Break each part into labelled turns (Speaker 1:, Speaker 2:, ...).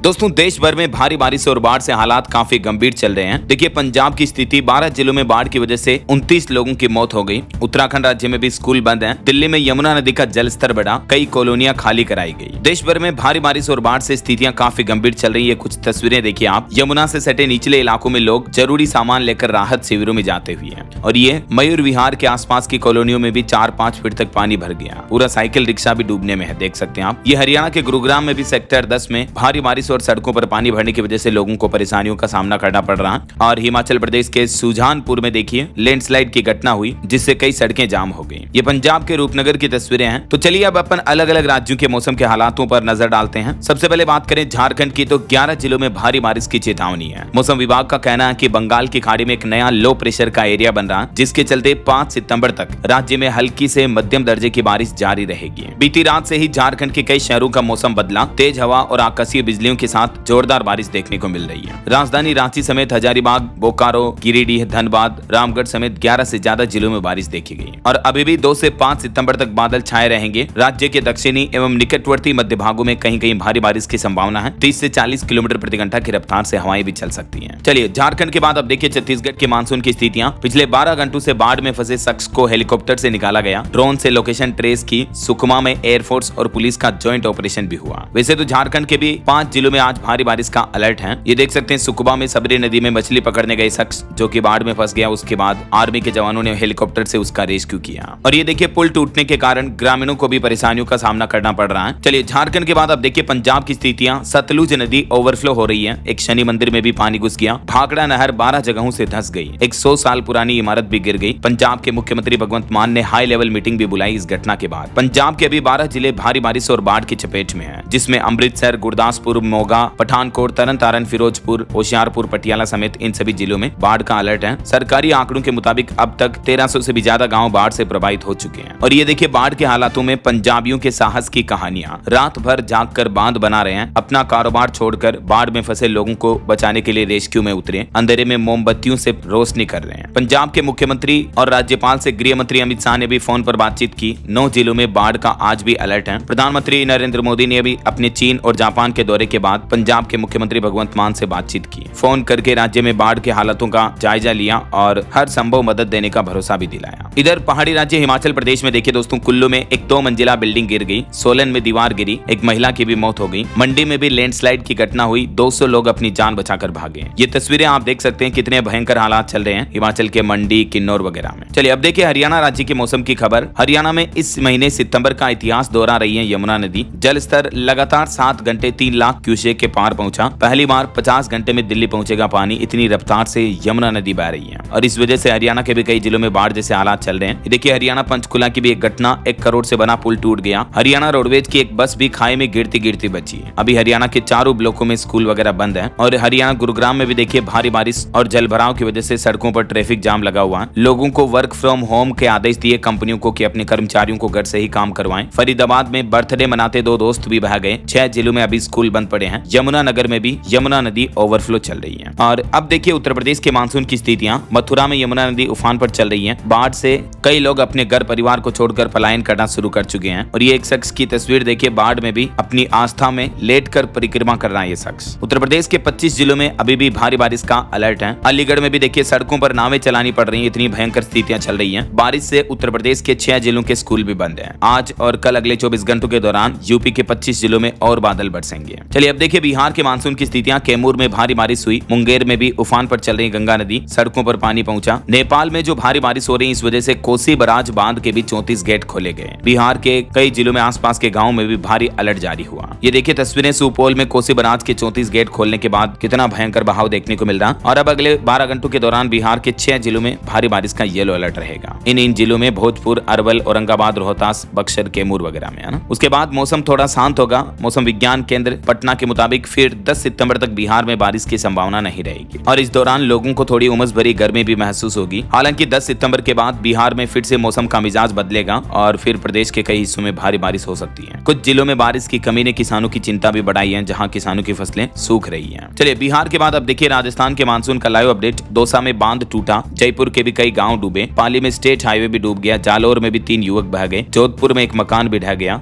Speaker 1: दोस्तों, देश भर में भारी बारिश और बाढ़ से हालात काफी गंभीर चल रहे हैं। देखिए, पंजाब की स्थिति 12 जिलों में बाढ़ की वजह से 29 लोगों की मौत हो गई। उत्तराखंड राज्य में भी स्कूल बंद हैं। दिल्ली में यमुना नदी का जलस्तर बढ़ा, कई कॉलोनियां खाली कराई गई। देश भर में भारी बारिश और बाढ़ से स्थितियां काफी गंभीर चल रही है। कुछ तस्वीरें देखिए आप। यमुना से सटे निचले इलाकों में लोग जरूरी सामान लेकर राहत शिविरों में जाते हुए हैं। और ये मयूर विहार के आसपास की कॉलोनियों में भी 4-5 फीट तक पानी भर गया। पूरा साइकिल रिक्शा भी डूबने में है, देख सकते हैं आप। ये हरियाणा के गुरुग्राम में भी सेक्टर 10 में भारी बारिश और सड़कों पर पानी भरने की वजह से लोगों को परेशानियों का सामना करना पड़ रहा है। और हिमाचल प्रदेश के सुजानपुर में देखिए लैंडस्लाइड की घटना हुई, जिससे कई सड़कें जाम हो गई। ये पंजाब के रूपनगर की तस्वीरें हैं। तो चलिए अब अपन अलग अलग राज्यों के मौसम के हालातों पर नजर डालते हैं। सबसे पहले बात करें झारखंड की, तो 11 जिलों में भारी बारिश की चेतावनी है। मौसम विभाग का कहना है कि बंगाल की खाड़ी में एक नया लो प्रेशर का एरिया बन रहा है, जिसके चलते 5 सितंबर तक राज्य में हल्की से मध्यम दर्जे की बारिश जारी रहेगी। बीती रात से ही झारखंड के कई शहरों का मौसम बदला। तेज हवा और आकाशीय बिजलियों के साथ जोरदार बारिश देखने को मिल रही है। राजधानी रांची समेत हजारीबाग, बोकारो, गिरिडीह, धनबाद, रामगढ़ समेत 11 से ज्यादा जिलों में बारिश देखी गई। और अभी भी 2 से 5 सितंबर तक बादल छाए रहेंगे। राज्य के दक्षिणी एवं निकटवर्ती मध्य भागों में कहीं कहीं भारी बारिश की संभावना है। 30 से 40 किलोमीटर प्रति घंटा की रफ्तार से हवाएं भी चल सकती हैं। चलिए, झारखंड के बाद अब देखिए छत्तीसगढ़ के मानसून की स्थितियां। पिछले 12 घंटों से बाढ़ में फंसे शख्स को हेलीकॉप्टर से निकाला गया। ड्रोन से लोकेशन ट्रेस की। सुकमा में एयरफोर्स और पुलिस का ज्वाइंट ऑपरेशन भी हुआ। वैसे तो झारखंड के भी 5 जिलों में आज भारी बारिश का अलर्ट है। ये देख सकते हैं, सुकमा में सबरी नदी में मछली पकड़ने गए शख्स जो कि बाढ़ में फंस गया, उसके बाद आर्मी के जवानों ने हेलीकॉप्टर से उसका रेस्क्यू किया। और ये देखिए, पुल टूटने के कारण ग्रामीणों को भी परेशानियों का सामना करना पड़ रहा है। चलिए, झारखंड के बाद अब देखिए पंजाब की स्थितियां। सतलुज नदी ओवरफ्लो हो रही है। एक शनि मंदिर में भी पानी घुस गया। भाखड़ा नहर 12 जगहों से धंस गई। एक 100 साल पुरानी इमारत भी गिर गई। पंजाब के मुख्यमंत्री भगवंत मान ने हाई लेवल मीटिंग भी बुलाई इस घटना के बाद। पंजाब के अभी 12 जिले भारी बारिश और बाढ़ की चपेट में हैं, जिसमें अमृतसर, गुरदासपुर, मोगा, पठानकोट, तरन-तारन, फिरोजपुर, होशियारपुर, पटियाला समेत इन सभी जिलों में बाढ़ का अलर्ट है। सरकारी आंकड़ों के मुताबिक अब तक 1300 से भी ज्यादा गांव बाढ़ से प्रभावित हो चुके हैं। और ये देखिए, बाढ़ के हालातों में पंजाबियों के साहस की कहानियां। रात भर जागकर बांध बना रहे हैं। अपना कारोबार छोड़कर बाढ़ में फंसे लोगों को बचाने के लिए रेस्क्यू में उतरे। अंधेरे में मोमबत्तियों से रोशनी कर रहे हैं। पंजाब के मुख्यमंत्री और राज्यपाल से गृह मंत्री अमित शाह ने भी फोन पर बातचीत की। 9 जिलों में बाढ़ का आज भी अलर्ट है। प्रधानमंत्री नरेंद्र मोदी ने भी अपने चीन और जापान के दौरे के बाद पंजाब के मुख्यमंत्री भगवंत मान से बातचीत की। फोन करके राज्य में बाढ़ के हालातों का जायजा लिया और हर संभव मदद देने का भरोसा भी दिलाया। इधर पहाड़ी राज्य हिमाचल प्रदेश में देखिए दोस्तों, कुल्लू में एक 2 मंजिला बिल्डिंग गिर गई। सोलन में दीवार गिरी। एक महिला की भी मौत हो गई। मंडी में भी लैंडस्लाइड की घटना हुई। 200 लोग अपनी जान बचाकर भागे। ये तस्वीरें आप देख सकते हैं, कितने भयंकर हालात चल रहे हैं हिमाचल के मंडी, किन्नौर वगैरह में। चलिए अब देखिए हरियाणा राज्य के मौसम की खबर। हरियाणा में इस महीने सितंबर का इतिहास दोहरा रही है यमुना नदी। जलस्तर लगातार 7 घंटे 3 लाख क्यूसेक के पार पहुंचा। पहली बार 50 घंटे में दिल्ली पहुंचेगा पानी, इतनी रफ्तार से यमुना नदी बह रही है। और इस वजह से हरियाणा के भी कई जिलों में बाढ़ जैसे हालात चल रहे हैं। देखिए, हरियाणा पंचकुला की भी एक घटना, 1 करोड़ से बना पुल टूट गया। हरियाणा रोडवेज की एक बस भी खाई में गिरती गिरती बची। अभी हरियाणा के चारों ब्लॉकों में स्कूल वगैरह बंद है। और हरियाणा गुरुग्राम में भी देखिए भारी बारिश और जलभराव की वजह से सड़कों पर ट्रैफिक जाम लगा हुआ है। लोगों को वर्क फ्रॉम होम के आदेश दिए कंपनियों को कि अपने कर्मचारियों को घर से ही काम करवाएं। फरीदाबाद में बर्थडे मनाते 2 दोस्त भी बह गए। 6 जिलों में अभी स्कूल बंद पड़े हैं। यमुना नगर में भी यमुना नदी ओवरफ्लो चल रही है। और अब देखिए उत्तर प्रदेश के मानसून की स्थितियां। मथुरा में यमुना नदी उफान पर चल रही है। बाढ़ से कई लोग अपने घर परिवार को छोड़कर पलायन करना शुरू कर चुके हैं। और ये एक शख्स की तस्वीर देखिए, बाढ़ में भी अपनी आस्था में लेटकर परिक्रमा कर रहा है ये शख्स। उत्तर प्रदेश के 25 जिलों में अभी भी भारी बारिश का अलर्ट है। अलीगढ़ में भी देखिए सड़कों पर नावें चलानी पड़ रही है, इतनी भयंकर स्थितियां चल रही हैं। बारिश से उत्तर प्रदेश के 6 जिलों के स्कूल भी बंद हैं। आज और कल अगले 24 घंटों के दौरान यूपी के 25 जिलों में और बादल बरसेंगे। चलिए अब देखिए बिहार के मानसून की स्थितियां। कैमूर में भारी बारिश हुई। मुंगेर में भी उफान पर चल रही गंगा नदी, सड़कों पर पानी पहुंचा। नेपाल में जो भारी बारिश हो रही है, इस वजह से कोसी बराज बांध के भी 34 गेट खोले गए। बिहार के कई जिलों में आसपास के गाँव में भी भारी अलर्ट जारी हुआ। ये देखिए तस्वीरें सुपौल में कोसी बराज के 34 गेट खोलने के बाद कितना भयंकर बहाव देखने को मिल रहा। और अब अगले 12 घंटों के दौरान बिहार के 6 जिलों में भारी बारिश का येलो अलर्ट रहेगा। इन जिलों में भोजपुर, अरवल, औरंगाबाद, रोहतास, बक्सर, कैमूर वगैरह में, है ना। उसके बाद मौसम थोड़ा शांत होगा। मौसम विज्ञान केंद्र पटना के मुताबिक फिर 10 सितंबर तक बिहार में बारिश की संभावना नहीं रहेगी। और इस दौरान लोगों को थोड़ी उमस भरी गर्मी भी महसूस होगी। हालांकि 10 सितंबर के बाद बिहार में फिर से मौसम का मिजाज बदलेगा और फिर प्रदेश के कई हिस्सों में भारी बारिश हो सकती है। कुछ जिलों में बारिश की कमी ने किसानों की चिंता भी बढ़ाई है, जहां किसानों की फसलें सूख रही हैं। चलिए बिहार के बाद अब देखिए राजस्थान के मानसून का लाइव अपडेट। दौसा में बांध टूटा। जयपुर के भी कई गांव डूबे। पाली में स्टेट हाईवे भी डूब गया। जालौर में भी 3 युवक बह गए। जोधपुर में एक मकान भी ढह गया।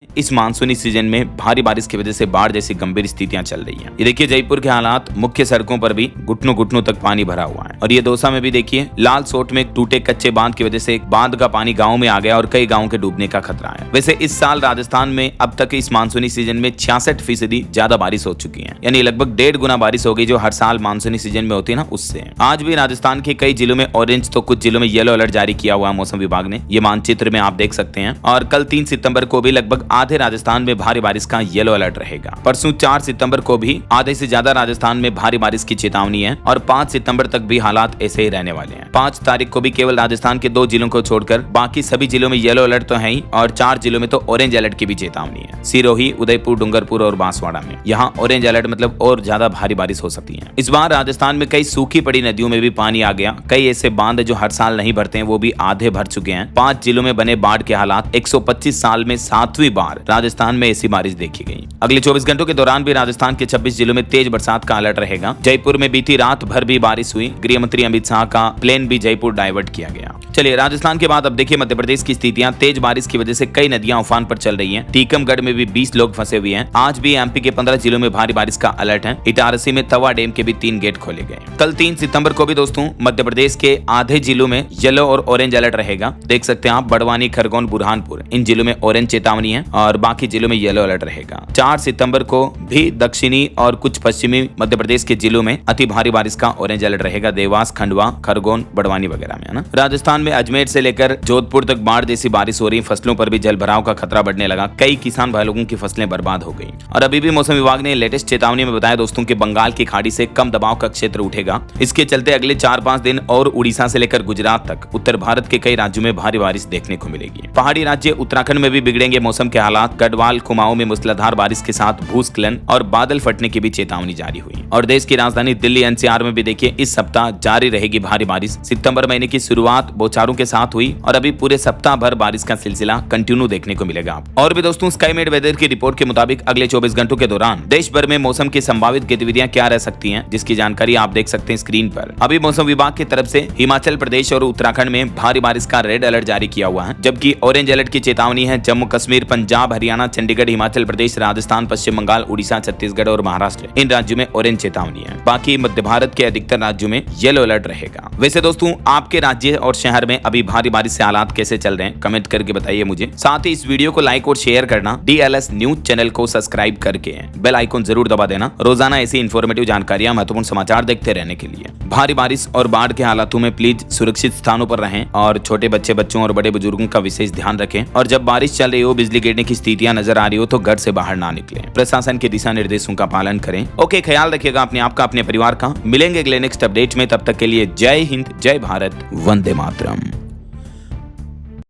Speaker 1: इस मानसूनी सीजन में भारी बारिश की वजह से बाढ़ जैसी गंभीर स्थितियां चल रही हैं। ये देखिए जयपुर के हालात, मुख्य सड़कों पर भी घुटनों घुटनों तक पानी भरा हुआ है। और ये दौसा में भी देखिए लाल सोट में टूटे कच्चे बांध की वजह से बांध का पानी गाँव में आ गया और कई गाँव के डूबने का खतरा है। वैसे इस साल राजस्थान में अब तक इस मानसूनी सीजन में 66% ज्यादा बारिश हो चुकी है, यानी लगभग 1.5 गुना बारिश हो गई जो हर साल मानसूनी सीजन में होती है ना, उससे। आज भी राजस्थान के कई जिलों में ऑरेंज तो कुछ जिलों में येलो अलर्ट जारी किया हुआ है मौसम विभाग ने, ये मानचित्र में आप देख सकते हैं। और कल 3 सितंबर को भी लगभग आधे राजस्थान में भारी बारिश का येलो अलर्ट रहेगा। परसों 4 सितंबर को भी आधे से ज्यादा राजस्थान में भारी बारिश की चेतावनी है और 5 सितंबर तक भी हालात ऐसे ही रहने वाले हैं। 5 तारीख को भी केवल राजस्थान के 2 जिलों को छोड़कर बाकी सभी जिलों में येलो अलर्ट तो है ही और 4 जिलों में तो ऑरेंज अलर्ट की भी चेतावनी है। सिरोही, उदयपुर, डूंगरपुर और बांसवाड़ा में यहाँ ऑरेंज अलर्ट मतलब और ज्यादा भारी बारिश हो सकती है। इस बार राजस्थान में कई सूखी पड़ी नदियों में भी पानी आ गया। कई ऐसे बांध जो हर साल नहीं भरते हैं वो भी आधे भर चुके हैं। 5 जिलों में बने बाढ़ के हालात। 125 साल में 7वीं बार राजस्थान में ऐसी बारिश देखी गई। अगले 24 घंटों के दौरान भी राजस्थान के 26 जिलों में तेज बरसात का अलर्ट रहेगा। जयपुर में बीती रात भर भी बारिश हुई। गृह मंत्री अमित शाह का प्लेन भी जयपुर डाइवर्ट किया गया। चलिए राजस्थान के बाद अब देखिए मध्य प्रदेश की स्थितियां। तेज बारिश की वजह से कई नदियां उफान पर चल रही हैं। टीकमगढ़ में भी 20 लोग फंसे हुए हैं। आज भी एमपी के 15 जिलों में भारी बारिश का अलर्ट है। इटारसी में तवा डैम के भी 3 गेट खोले गए। कल 3 सितंबर को भी दोस्तों मध्य प्रदेश के आधे जिलों में येलो और ऑरेंज अलर्ट रहेगा। देख सकते हैं आप, बड़वानी, खरगोन, बुरहानपुर इन जिलों में ऑरेंज चेतावनी है और बाकी जिलों में येलो अलर्ट रहेगा। 4 सितंबर को भी दक्षिणी और कुछ पश्चिमी मध्य प्रदेश के जिलों में अति भारी बारिश का ऑरेंज अलर्ट रहेगा। देवास, खंडवा, खरगोन, बड़वानी वगैरह में, है ना। राजस्थान में अजमेर से लेकर जोधपुर तक बाढ़ जैसी बारिश हो रही। फसलों पर भी जल भराव का खतरा बढ़ने लगा। कई किसान भाई लोगों की फसलें बर्बाद हो गई। और अभी भी मौसम विभाग ने लेटेस्ट चेतावनी में बताया दोस्तों कि बंगाल की खाड़ी से कम दबाव का क्षेत्र उठेगा। इसके चलते अगले 4-5 दिन और उड़ीसा से लेकर गुजरात तक उत्तर भारत के कई राज्यों में भारी बारिश देखने को मिलेगी। पहाड़ी राज्य उत्तराखंड में भी बिगड़ेंगे मौसम के हालात। गढ़वाल, कुमाऊं में मूसलाधार बारिश के साथ भूस्खलन और बादल फटने की भी चेतावनी जारी हुई। और देश की राजधानी दिल्ली एनसीआर में भी देखिए इस सप्ताह जारी रहेगी भारी बारिश। सितंबर महीने की शुरुआत बौछारों के साथ हुई और अभी पूरे सप्ताह भर बारिश का सिलसिला कंटिन्यू देखने को मिलेगा। और भी दोस्तों स्काईमेड वेदर की रिपोर्ट के मुताबिक अगले 24 घंटों के दौरान देश भर में मौसम की संभावित गतिविधियां क्या रह सकती हैं, जिसकी जानकारी आप देख सकते हैं स्क्रीन पर। अभी मौसम विभाग की तरफ से हिमाचल प्रदेश और उत्तराखंड में भारी बारिश का रेड अलर्ट जारी किया हुआ है, जबकि ऑरेंज अलर्ट की चेतावनी है जम्मू कश्मीर, पंजाब, हरियाणा, चंडीगढ़, हिमाचल प्रदेश, राजस्थान, पश्चिम बंगाल, उड़ीसा, छत्तीसगढ़ और महाराष्ट्र। इन राज्यों में ऑरेंज चेतावनी है। बाकी मध्य भारत के अधिकतर राज्यों में येलो अलर्ट रहेगा। वैसे दोस्तों आपके राज्य और शहर में अभी भारी बारिश से हालात कैसे चल रहे हैं कमेंट करके बताइए मुझे। साथ ही इस वीडियो को लाइक और शेयर करना, DLS न्यूज चैनल को सब्सक्राइब करके बेल आइकन जरूर दबा देना रोजाना ऐसी इन्फॉर्मेटिव जानकारियां, महत्वपूर्ण समाचार देखते रहने के लिए। भारी बारिश और बाढ़ के हालातों में प्लीज सुरक्षित स्थानों पर रहें और छोटे बच्चों और बड़े बुजुर्गों का विशेष ध्यान रखें। और जब बारिश चल रही हो, बिजली गिरने की स्थितियां नजर आ रही हो तो घर से बाहर ना निकलें। प्रशासन के दिशा निर्देशों का पालन करें। ओके, ख्याल रखिएगा अपने आप का, अपने परिवार का। मिलेंगे अगले नेक्स्ट अपडेट में, तब तक के लिए जय हिंद, जय भारत, वंदे मातरम।